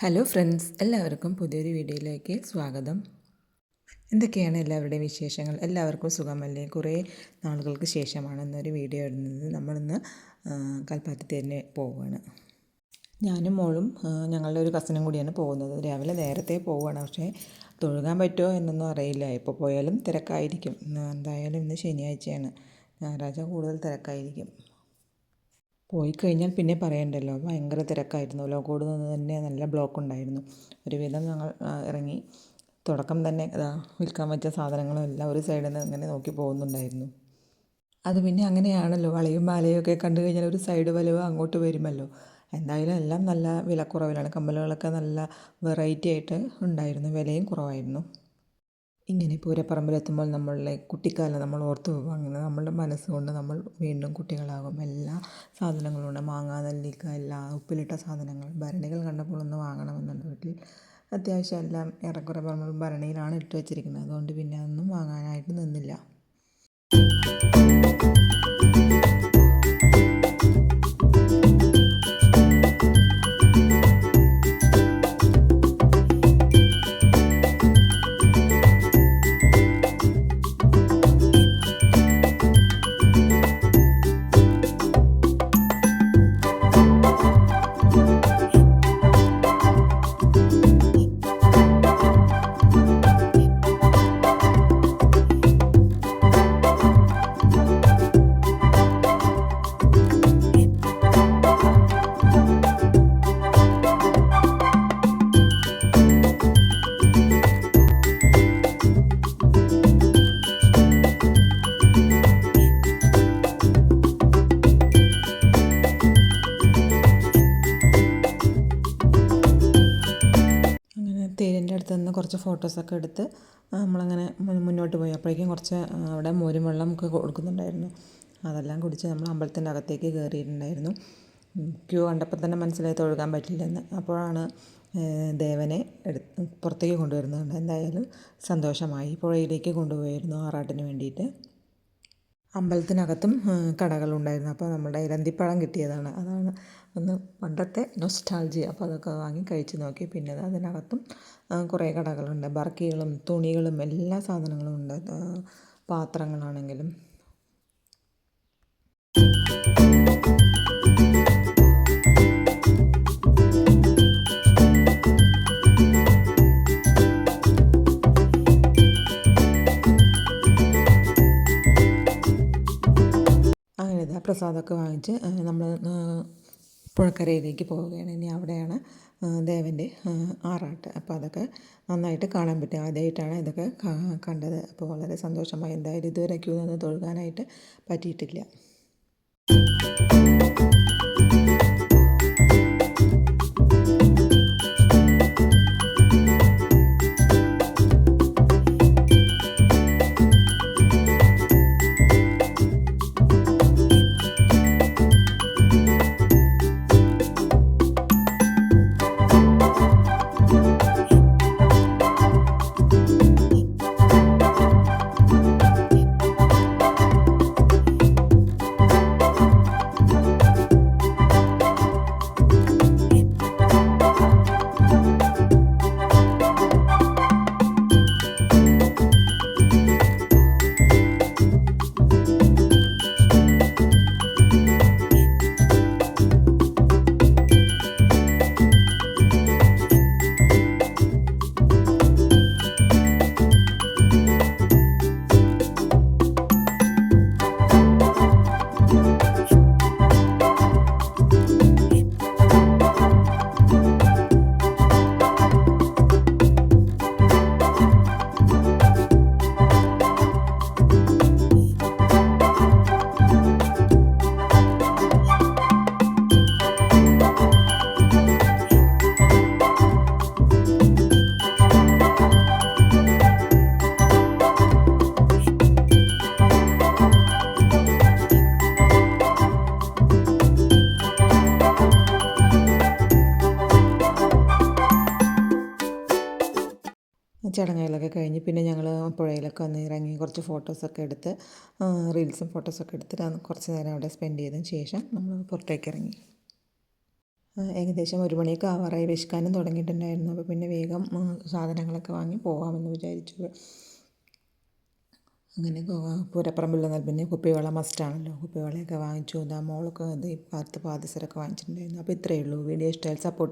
Hello friends, എല്ലാവർക്കും പുതിയൊരു വീഡിയോയിലേക്ക് സ്വാഗതം. എന്തൊക്കെയാണ് എല്ലാവരുടെയും വിശേഷങ്ങൾ? എല്ലാവർക്കും സുഖമല്ലേ? കുറേ നാളുകൾക്ക് ശേഷമാണ് ഇന്നൊരു വീഡിയോ ഇടുന്നത്. നമ്മളിന്ന് കൽപ്പാത്തി തന്നെ പോവുകയാണ്. ഞാനും മോളും ഞങ്ങളുടെ ഒരു കസിനും കൂടിയാണ് പോകുന്നത്. രാവിലെ നേരത്തെ പോവുകയാണ്. പക്ഷേ തൊഴുകാൻ പറ്റുമോ എന്നൊന്നും അറിയില്ല. എപ്പോൾ പോയാലും തിരക്കായിരിക്കും. എന്തായാലും ഇന്ന് ശനിയാഴ്ചയാണ്. ഞായറാഴ്ച കൂടുതൽ തിരക്കായിരിക്കും. പോയി കഴിഞ്ഞാൽ പിന്നെ പറയണ്ടല്ലോ, ഭയങ്കര തിരക്കായിരുന്നു. ലോക്കോട് നിന്ന് തന്നെ നല്ല ബ്ലോക്ക് ഉണ്ടായിരുന്നു. ഒരുവിധം ഞങ്ങൾ ഇറങ്ങി. തുടക്കം തന്നെ വിൽക്കാൻ വെച്ച സാധനങ്ങളും എല്ലാം ഒരു സൈഡിൽ നിന്ന് ഇങ്ങനെ നോക്കി പോകുന്നുണ്ടായിരുന്നു. അത് പിന്നെ അങ്ങനെയാണല്ലോ, വളയും മാലയും ഒക്കെ കണ്ടു കഴിഞ്ഞാൽ ഒരു സൈഡ് വലവ് അങ്ങോട്ട് വരുമല്ലോ. എന്തായാലും എല്ലാം നല്ല വിലക്കുറവിലാണ്. കമ്മലുകളൊക്കെ നല്ല വെറൈറ്റി ആയിട്ട് ഉണ്ടായിരുന്നു. വിലയും കുറവായിരുന്നു. ഇങ്ങനെ പൂരപ്പറമ്പിലെത്തുമ്പോൾ നമ്മളുടെ കുട്ടിക്കാലം നമ്മൾ ഓർത്തു പോകും. അങ്ങനെ നമ്മളുടെ മനസ്സുകൊണ്ട് നമ്മൾ വീണ്ടും കുട്ടികളാകും. എല്ലാ സാധനങ്ങളും ഉണ്ട്. മാങ്ങ, നെല്ലിക്ക, എല്ലാ ഉപ്പിലിട്ട സാധനങ്ങൾ, ഭരണികൾ കണ്ടപ്പോൾ ഒന്ന് വാങ്ങണമെന്നുണ്ട്. വീട്ടിൽ അത്യാവശ്യം എല്ലാം ഏറെക്കുറെ നമ്മൾ ഭരണിയിലാണ് ഇട്ട് വെച്ചിരിക്കുന്നത്. അതുകൊണ്ട് പിന്നെ അതൊന്നും വാങ്ങാനായിട്ട് നിന്നില്ല. തേരിൻ്റെ അടുത്ത് നിന്ന് കുറച്ച് ഫോട്ടോസൊക്കെ എടുത്ത് നമ്മളങ്ങനെ മുന്നോട്ട് പോയി. അപ്പോഴേക്കും കുറച്ച് അവിടെ മോരും വെള്ളം ഒക്കെ കൊടുക്കുന്നുണ്ടായിരുന്നു. അതെല്ലാം കുടിച്ച് നമ്മൾ അമ്പലത്തിൻ്റെ അകത്തേക്ക് കയറിയിട്ടുണ്ടായിരുന്നു. ക്യൂ കണ്ടപ്പോൾ തന്നെ മനസ്സിലായി തൊഴുകാൻ പറ്റില്ലെന്ന്. അപ്പോഴാണ് ദേവനെ പുറത്തേക്ക് കൊണ്ടുവരുന്നത്. എന്തായാലും സന്തോഷമായി. പുഴയിലേക്ക് കൊണ്ടുപോയിരുന്നു ആറാട്ടിന് വേണ്ടിയിട്ട്. അമ്പലത്തിനകത്തും കടകളുണ്ടായിരുന്നു. അപ്പോൾ നമ്മുടെ ഇലന്തിപ്പഴം കിട്ടിയതാണ്. അതാണ് ഒന്ന് പണ്ടത്തെ നൊസ്റ്റാൾജിയ. അപ്പോൾ അതൊക്കെ വാങ്ങി കഴിച്ച് നോക്കി. പിന്നെ അതിനകത്തും കുറേ കടകളുണ്ട്. ബർക്കികളും തുണികളും എല്ലാ സാധനങ്ങളും ഉണ്ട്. പാത്രങ്ങളാണെങ്കിലും. അങ്ങനെ പ്രസാദമൊക്കെ വാങ്ങിച്ച് നമ്മൾ പുഴക്കരയിലേക്ക് പോവുകയാണ്. ഇനി അവിടെയാണ് ദേവൻ്റെ ആറാട്ട്. അപ്പോൾ അതൊക്കെ നന്നായിട്ട് കാണാൻ പറ്റും. ആദ്യമായിട്ടാണ് ഇതൊക്കെ കണ്ടത്. അപ്പോൾ വളരെ സന്തോഷമായി. എന്തായാലും ഇതുവരെ ക്യൂ നിന്ന് തൊഴുകാനായിട്ട് പറ്റിയിട്ടില്ല. ചടങ്ങുകളൊക്കെ കഴിഞ്ഞ് പിന്നെ ഞങ്ങൾ പുഴയിലൊക്കെ ഒന്ന് ഇറങ്ങി കുറച്ച് ഫോട്ടോസൊക്കെ എടുത്ത് റീൽസും ഫോട്ടോസൊക്കെ എടുത്തിട്ട് കുറച്ച് നേരം അവിടെ സ്പെൻഡ് ചെയ്തതിന് ശേഷം നമ്മൾ പുറത്തേക്ക് ഇറങ്ങി. ഏകദേശം 1 മണിയൊക്കെ ആവാറായി, വിശക്കാനും തുടങ്ങിയിട്ടുണ്ടായിരുന്നു. അപ്പോൾ പിന്നെ വേഗം സാധനങ്ങളൊക്കെ വാങ്ങി പോകാമെന്ന് വിചാരിച്ചു. അങ്ങനെ പൂരപ്പറമ്പുള്ള പിന്നെ കുപ്പിവെള്ളം മസ്റ്റാണല്ലോ. കുപ്പിവെള്ളമൊക്കെ വാങ്ങിച്ചു. മോൾക്ക് അത് പാദസരമൊക്കെ വാങ്ങിച്ചിട്ടുണ്ടായിരുന്നു. അപ്പോൾ ഇത്രയേ ഉള്ളൂ. വീഡിയോ ഇഷ്ടമായാൽ സപ്പോർട്ട്